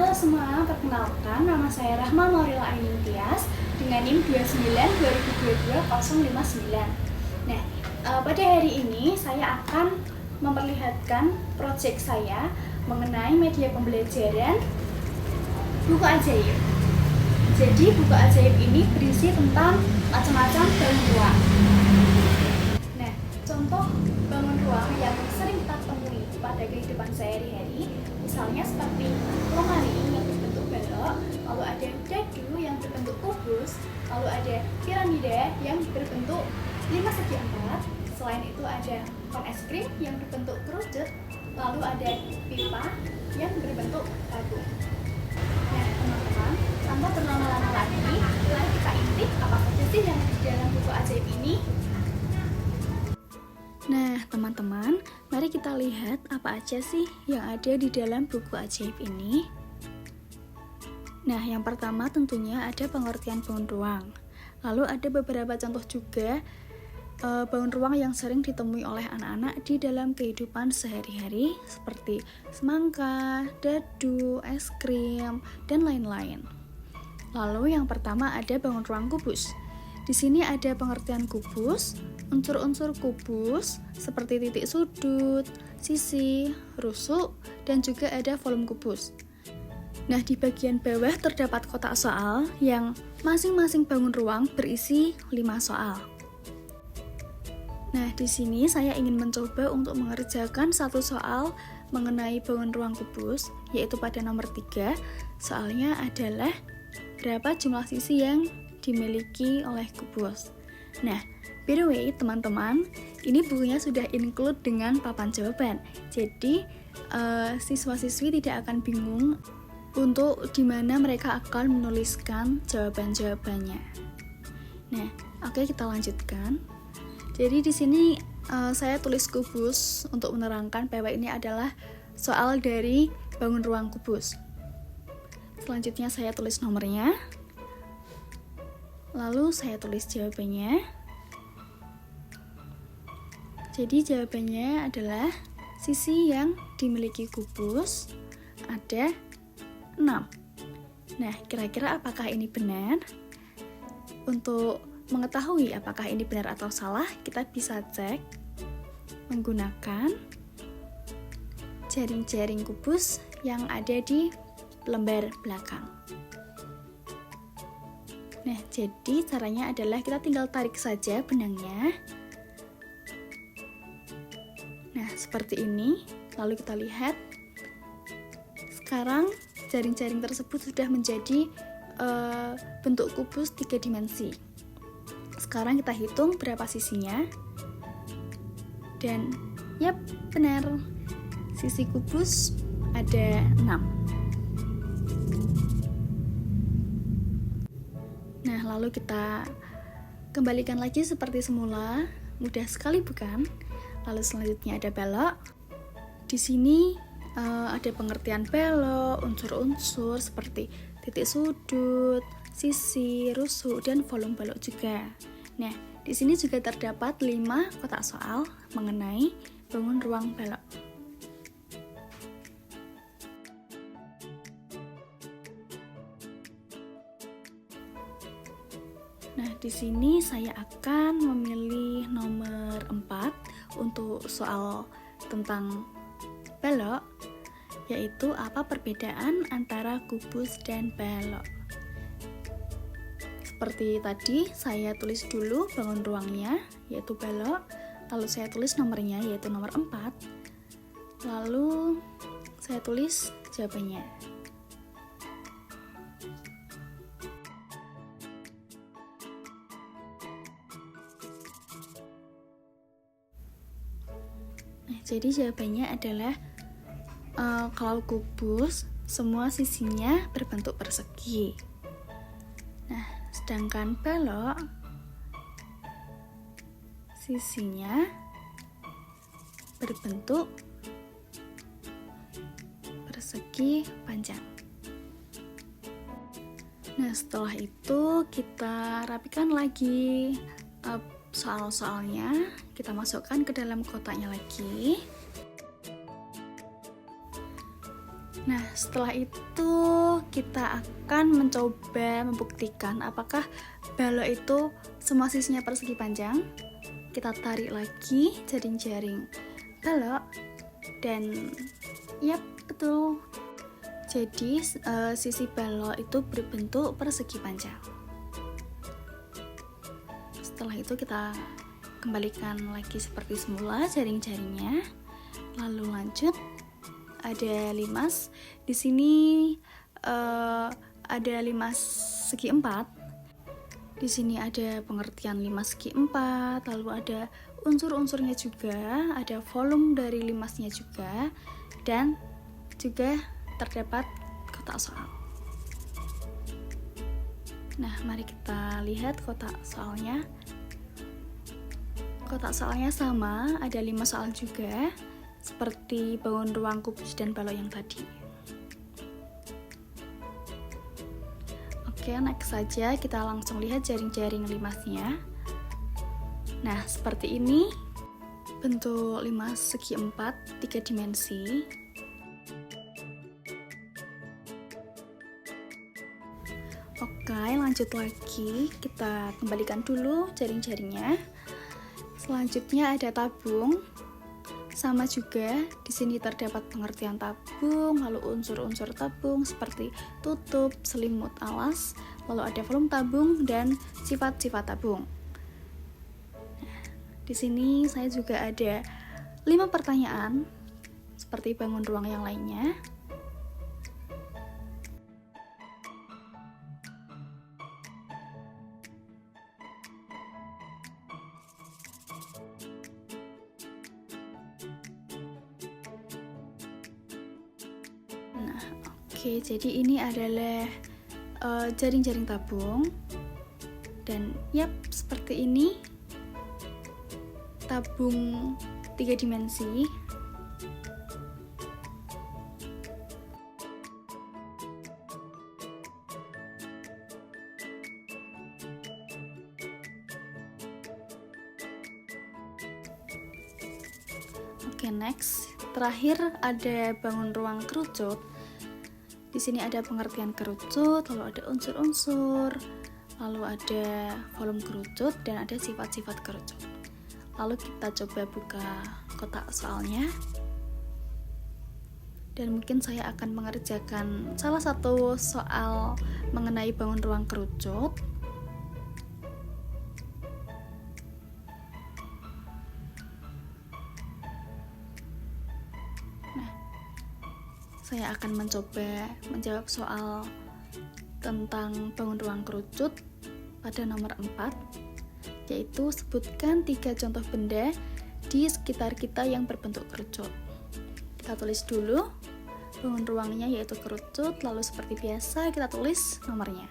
Halo semua, perkenalkan nama saya Rahma Maurila Ainitias dengan NIM 29 2022 059. Nah, pada hari ini saya akan memperlihatkan proyek saya mengenai media pembelajaran buku ajaib. Jadi buku ajaib ini berisi tentang macam-macam bangun ruang. Nah, contoh bangun ruang yang sering kita temui pada kehidupan sehari-hari, misalnya seperti lemari yang berbentuk balok, lalu ada dadu yang berbentuk kubus, lalu ada piramida yang berbentuk 5/4. Selain itu ada kon es krim yang berbentuk kerucut, lalu ada pipa yang berbentuk tabung. Nah teman-teman, tanpa berlama-lama lagi, mari kita intip apa saja sih yang ada di dalam buku ajaib ini. Nah teman-teman, mari kita lihat apa aja sih yang ada di dalam buku ajaib ini. Nah yang pertama tentunya ada pengertian bangun ruang. Lalu ada beberapa contoh juga bangun ruang yang sering ditemui oleh anak-anak di dalam kehidupan sehari-hari seperti semangka, dadu, es krim, dan lain-lain. Lalu yang pertama ada bangun ruang kubus. Di sini ada pengertian kubus, unsur-unsur kubus seperti titik sudut, sisi, rusuk, dan juga ada volume kubus. Nah, di bagian bawah terdapat kotak soal yang masing-masing bangun ruang berisi 5 soal. Nah, di sini saya ingin mencoba untuk mengerjakan satu soal mengenai bangun ruang kubus, yaitu pada nomor 3. Soalnya adalah berapa jumlah sisi yang dimiliki oleh kubus. Nah, by the way, teman-teman, ini bukunya sudah include dengan papan jawaban. Jadi, siswa-siswi tidak akan bingung untuk di mana mereka akan menuliskan jawaban-jawabannya. Nah, oke, kita lanjutkan. Jadi di sini saya tulis kubus untuk menerangkan bahwa ini adalah soal dari bangun ruang kubus. Selanjutnya saya tulis nomornya. Lalu saya tulis jawabannya. Jadi jawabannya adalah sisi yang dimiliki kubus ada 6. Nah, kira-kira apakah ini benar? Untuk mengetahui apakah ini benar atau salah, kita bisa cek menggunakan jaring-jaring kubus yang ada di lembar belakang. Nah, jadi caranya adalah kita tinggal tarik saja benangnya. Nah, seperti ini. Lalu kita lihat. Sekarang jaring-jaring tersebut sudah menjadi bentuk kubus 3 dimensi. Sekarang kita hitung berapa sisinya. Dan yap, benar. Sisi kubus ada 6. Nah, lalu kita kembalikan lagi seperti semula. Mudah sekali bukan? Lalu selanjutnya ada belok. Di sini ada pengertian belok, unsur-unsur seperti titik sudut, sisi, rusuk, dan volume belok juga. Nah, di sini juga terdapat 5 kotak soal mengenai bangun ruang belok. Nah, di sini saya akan memilih nomor 4 untuk soal tentang belok, yaitu apa perbedaan antara kubus dan belok. Seperti tadi, saya tulis dulu bangun ruangnya, yaitu belok, lalu saya tulis nomornya, yaitu nomor 4, lalu saya tulis jawabannya. Nah, jadi jawabannya adalah kalau kubus, semua sisinya berbentuk persegi. Nah, sedangkan belok, sisinya berbentuk persegi panjang. Nah, setelah itu kita rapikan lagi soal-soalnya, kita masukkan ke dalam kotaknya lagi. Nah, setelah itu kita akan mencoba membuktikan apakah balok itu semua sisinya persegi panjang. Kita tarik lagi jaring-jaring balok dan yap, betul. Jadi sisi balok itu berbentuk persegi panjang. Setelah itu kita kembalikan lagi seperti semula jaring-jaringnya. Lalu lanjut, ada limas. Di sini ada limas segi 4. Di sini ada pengertian limas segi 4, lalu ada unsur-unsurnya juga, ada volume dari limasnya juga, dan juga terdapat kotak soal. Nah, mari kita lihat kotak soalnya. Kotak soalnya sama, ada 5 soal juga, seperti bangun ruang, kubus, dan balok yang tadi. Oke, next saja kita langsung lihat jaring-jaring limasnya. Nah, seperti ini bentuk limas segi 4, 3 dimensi. Oke, lanjut lagi, kita kembalikan dulu jaring-jaringnya. Selanjutnya ada tabung. Sama juga, di sini terdapat pengertian tabung, lalu unsur-unsur tabung seperti tutup, selimut, alas, lalu ada volume tabung dan sifat-sifat tabung. Nah, di sini saya juga ada 5 pertanyaan seperti bangun ruang yang lainnya. Nah, oke, jadi ini adalah jaring-jaring tabung, dan yap, seperti ini tabung 3 dimensi. Oke, next. Terakhir ada bangun ruang kerucut. Di sini ada pengertian kerucut, lalu ada unsur-unsur, lalu ada volume kerucut, dan ada sifat-sifat kerucut. Lalu kita coba buka kotak soalnya. Dan mungkin saya akan mengerjakan salah satu soal mengenai bangun ruang kerucut. Saya akan mencoba menjawab soal tentang bangun ruang kerucut pada nomor 4, yaitu sebutkan 3 contoh benda di sekitar kita yang berbentuk kerucut. Kita tulis dulu bangun ruangnya yaitu kerucut, lalu seperti biasa kita tulis nomornya.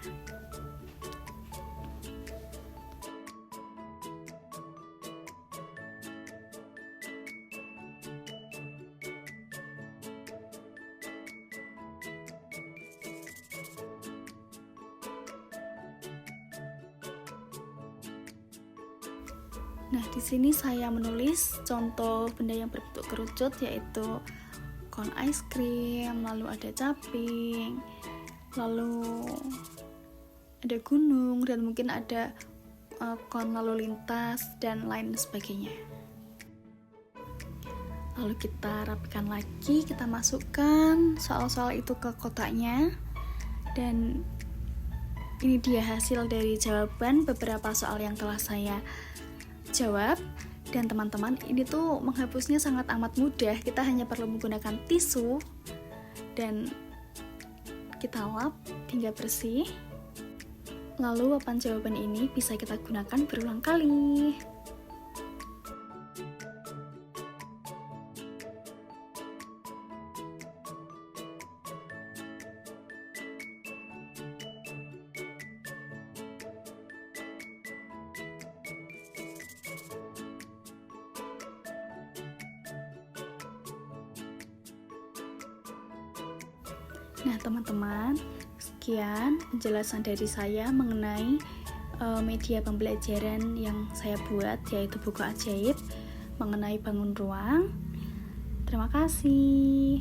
Nah, di sini saya menulis contoh benda yang berbentuk kerucut, yaitu kon es krim, lalu ada caping, lalu ada gunung, dan mungkin ada kon lalu lintas, dan lain sebagainya. Lalu kita rapikan lagi, kita masukkan soal-soal itu ke kotaknya, dan ini dia hasil dari jawaban beberapa soal yang telah saya jawab. Dan teman-teman, ini tuh menghapusnya sangat amat mudah. Kita hanya perlu menggunakan tisu dan kita lap hingga bersih. Lalu papan jawaban ini bisa kita gunakan berulang kali. Nah, teman-teman, sekian penjelasan dari saya mengenai media pembelajaran yang saya buat, yaitu buku ajaib mengenai bangun ruang. Terima kasih.